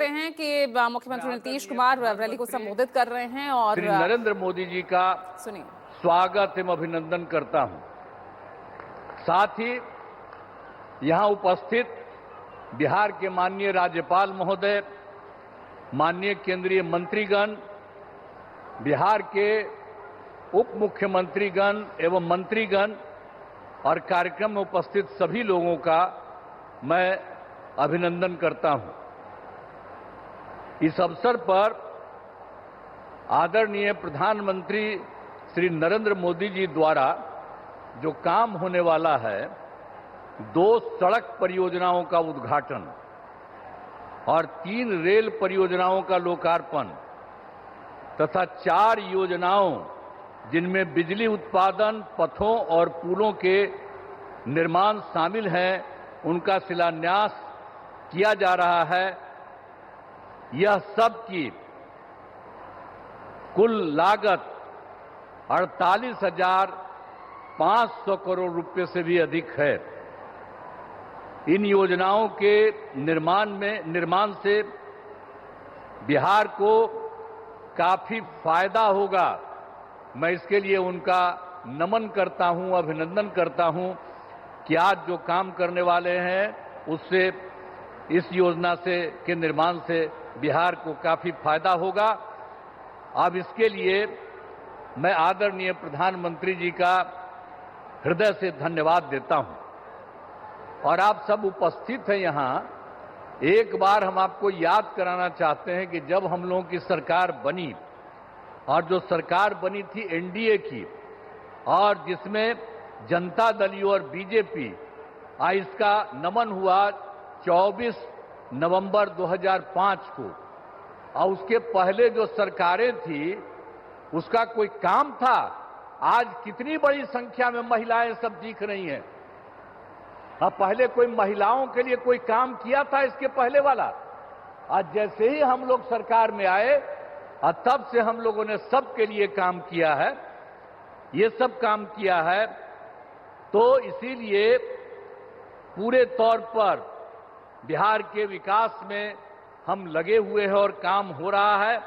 करते हैं कि मुख्यमंत्री नीतीश कुमार रैली को संबोधित कर रहे हैं और श्री नरेंद्र मोदी जी का सुनिए। स्वागत एवं अभिनंदन करता हूं। साथ ही यहां उपस्थित बिहार के माननीय राज्यपाल महोदय, माननीय केंद्रीय मंत्रीगण, बिहार के उप मुख्यमंत्रीगण एवं मंत्रीगण और कार्यक्रम में उपस्थित सभी लोगों का मैं अभिनंदन करता हूं। इस अवसर पर आदरणीय प्रधानमंत्री श्री नरेंद्र मोदी जी द्वारा जो काम होने वाला है, 2 सड़क परियोजनाओं का उद्घाटन और 3 रेल परियोजनाओं का लोकार्पण तथा 4 योजनाओं जिनमें बिजली उत्पादन, पथों और पुलों के निर्माण शामिल हैं, उनका शिलान्यास किया जा रहा है। यह सब की कुल लागत 48,500 करोड़ रुपए से भी अधिक है। इन योजनाओं के निर्माण से बिहार को काफी फायदा होगा। मैं इसके लिए उनका नमन करता हूं, अभिनंदन करता हूं कि आज जो काम करने वाले हैं उससे, इस योजना के निर्माण से बिहार को काफी फायदा होगा। अब इसके लिए मैं आदरणीय प्रधानमंत्री जी का हृदय से धन्यवाद देता हूं। और आप सब उपस्थित हैं यहां, एक बार हम आपको याद कराना चाहते हैं कि जब हम लोगों की सरकार बनी, और जो सरकार बनी थी एनडीए की, और जिसमें जनता दल यू और बीजेपी, इसका नमन हुआ 24 नवंबर 2005 को। और उसके पहले जो सरकारें थी उसका कोई काम था? आज कितनी बड़ी संख्या में महिलाएं सब दिख रही हैं। अब पहले कोई महिलाओं के लिए कोई काम किया था इसके पहले वाला? आज जैसे ही हम लोग सरकार में आए और तब से हम लोगों ने सबके लिए काम किया है, ये सब काम किया है। तो इसीलिए पूरे तौर पर बिहार के विकास में हम लगे हुए हैं और काम हो रहा है।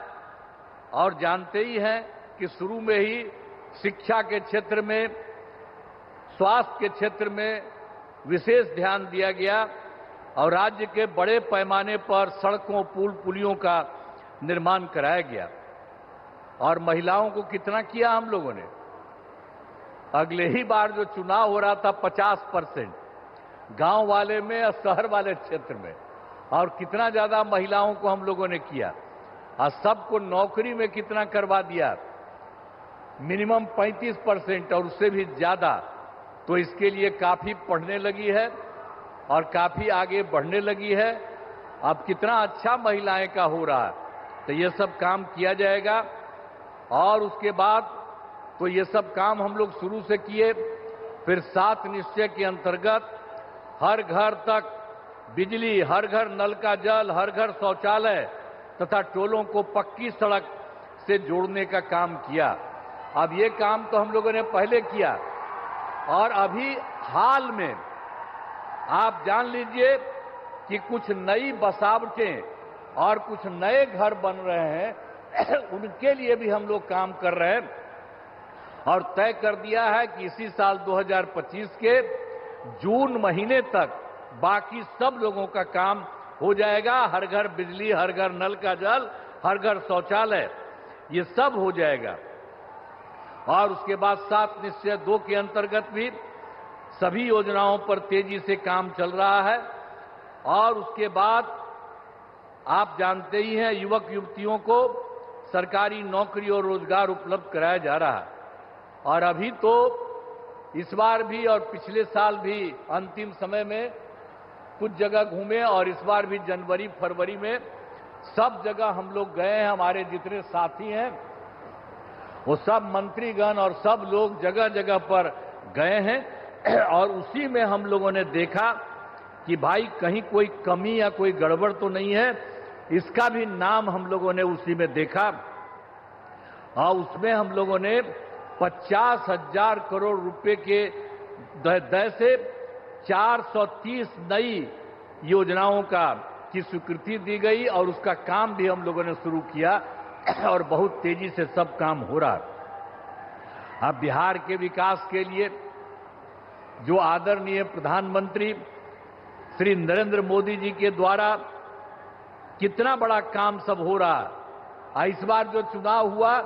और जानते ही हैं कि शुरू में ही शिक्षा के क्षेत्र में, स्वास्थ्य के क्षेत्र में विशेष ध्यान दिया गया और राज्य के बड़े पैमाने पर सड़कों, पुल, पुलियों का निर्माण कराया गया। और महिलाओं को कितना किया हम लोगों ने? अगले ही बार जो चुनाव हो रहा था 50% गांव वाले में और शहर वाले क्षेत्र में, और कितना ज्यादा महिलाओं को हम लोगों ने किया। और सबको नौकरी में कितना करवा दिया? मिनिमम 35% और उससे भी ज्यादा। तो इसके लिए काफी पढ़ने लगी है और काफी आगे बढ़ने लगी है। अब कितना अच्छा महिलाएं का हो रहा है। तो ये सब काम किया जाएगा। और उसके बाद तो ये सब काम हम लोग शुरू से किए। फिर 7 निश्चय के अंतर्गत हर घर तक बिजली, हर घर नल का जल, हर घर शौचालय तथा टोलों को पक्की सड़क से जोड़ने का काम किया। अब ये काम तो हम लोगों ने पहले किया। और अभी हाल में आप जान लीजिए कि कुछ नई बसावटें और कुछ नए घर बन रहे हैं, उनके लिए भी हम लोग काम कर रहे हैं। और तय कर दिया है कि इसी साल 2025 के जून महीने तक बाकी सब लोगों का काम हो जाएगा। हर घर बिजली, हर घर नल का जल, हर घर शौचालय, ये सब हो जाएगा। और उसके बाद 7 निश्चय 2 के अंतर्गत भी सभी योजनाओं पर तेजी से काम चल रहा है। और उसके बाद आप जानते ही हैं, युवक युवतियों को सरकारी नौकरी और रोजगार उपलब्ध कराया जा रहा है। और अभी तो इस बार भी और पिछले साल भी अंतिम समय में कुछ जगह घूमे, और इस बार भी जनवरी फरवरी में सब जगह हम लोग गए हैं। हमारे जितने साथी हैं वो सब मंत्रीगण और सब लोग जगह जगह पर गए हैं। और उसी में हम लोगों ने देखा कि भाई कहीं कोई कमी या कोई गड़बड़ तो नहीं है। इसका भी नाम हम लोगों ने उसी में देखा। और उसमें हम लोगों ने 50,000 करोड़ रुपए के दर से 430 नई योजनाओं का की स्वीकृति दी गई और उसका काम भी हम लोगों ने शुरू किया और बहुत तेजी से सब काम हो रहा है। अब बिहार के विकास के लिए जो आदरणीय प्रधानमंत्री श्री नरेंद्र मोदी जी के द्वारा कितना बड़ा काम सब हो रहा है। इस बार जो चुनाव हुआ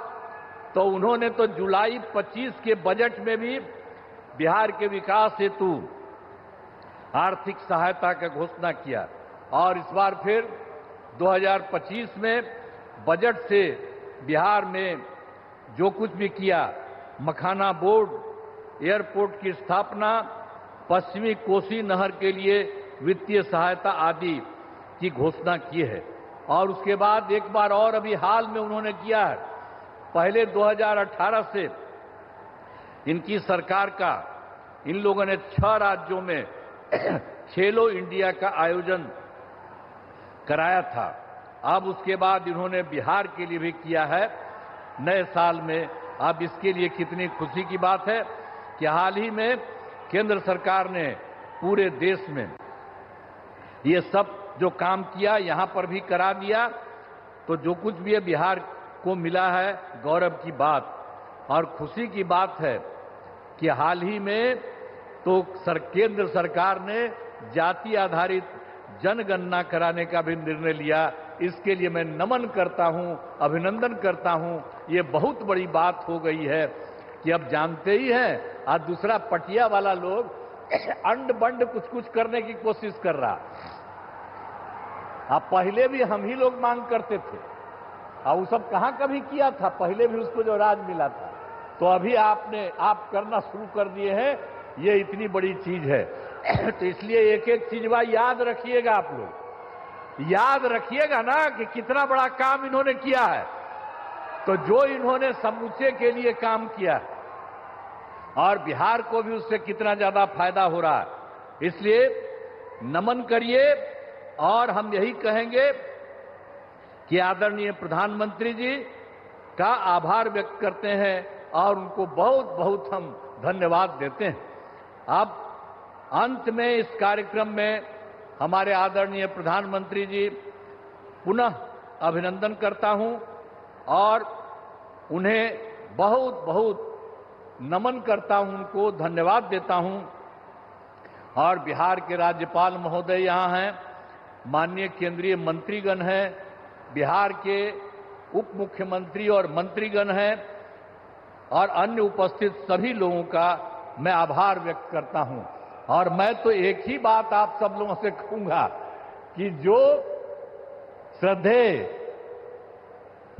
तो उन्होंने तो जुलाई 25 के बजट में भी बिहार के विकास हेतु आर्थिक सहायता का घोषणा किया और इस बार फिर 2025 में बजट से बिहार में जो कुछ भी किया, मखाना बोर्ड, एयरपोर्ट की स्थापना, पश्चिमी कोसी नहर के लिए वित्तीय सहायता आदि की घोषणा की है। और उसके बाद एक बार और अभी हाल में उन्होंने किया है, पहले 2018 से इनकी सरकार का इन लोगों ने 6 राज्यों में खेलो इंडिया का आयोजन कराया था। अब उसके बाद इन्होंने बिहार के लिए भी किया है नए साल में। अब इसके लिए कितनी खुशी की बात है कि हाल ही में केंद्र सरकार ने पूरे देश में ये सब जो काम किया यहां पर भी करा दिया। तो जो कुछ भी है बिहार को मिला है, गौरव की बात और खुशी की बात है कि हाल ही में तो केंद्र सरकार ने जाति आधारित जनगणना कराने का भी निर्णय लिया। इसके लिए मैं नमन करता हूं, अभिनंदन करता हूं। ये बहुत बड़ी बात हो गई है कि अब जानते ही हैं, आज दूसरा पटिया वाला लोग अंड बंड कुछ कुछ करने की कोशिश कर रहा। अब पहले भी हम ही लोग मांग करते थे और वो सब कहां कभी किया था, पहले भी उसको जो राज मिला था। तो अभी आप करना शुरू कर दिए हैं, ये इतनी बड़ी चीज है। तो इसलिए एक एक चीज याद रखिएगा, आप लोग याद रखिएगा ना कि कितना बड़ा काम इन्होंने किया है। तो जो इन्होंने समूचे के लिए काम किया है और बिहार को भी उससे कितना ज्यादा फायदा हो रहा है, इसलिए नमन करिए। और हम यही कहेंगे कि आदरणीय प्रधानमंत्री जी का आभार व्यक्त करते हैं और उनको बहुत बहुत हम धन्यवाद देते हैं। अब अंत में इस कार्यक्रम में हमारे आदरणीय प्रधानमंत्री जी पुनः अभिनंदन करता हूं और उन्हें बहुत बहुत नमन करता हूं, उनको धन्यवाद देता हूं। और बिहार के राज्यपाल महोदय यहां हैं, माननीय केंद्रीय मंत्रीगण हैं, बिहार के उप मुख्यमंत्री और मंत्रीगण हैं और अन्य उपस्थित सभी लोगों का मैं आभार व्यक्त करता हूं। और मैं तो एक ही बात आप सब लोगों से कहूंगा कि जो श्रद्धेय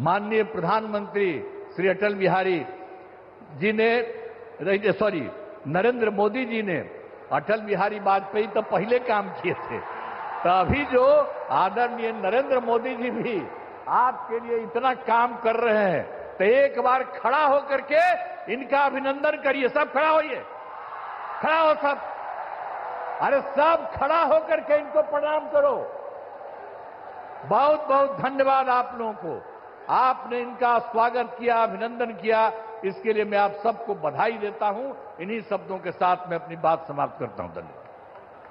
माननीय प्रधानमंत्री श्री अटल बिहारी जी ने नरेंद्र मोदी जी ने अटल बिहारी वाजपेयी तो पहले काम किए थे, तो अभी जो आदरणीय नरेंद्र मोदी जी भी आपके लिए इतना काम कर रहे हैं, तो एक बार खड़ा होकर के इनका अभिनंदन करिए। सब खड़ा होइए, खड़ा हो सब, अरे सब खड़ा होकर के इनको प्रणाम करो। बहुत बहुत धन्यवाद आप लोगों को, आपने इनका स्वागत किया, अभिनंदन किया, इसके लिए मैं आप सबको बधाई देता हूं। इन्हीं शब्दों के साथ मैं अपनी बात समाप्त करता हूं। धन्यवाद।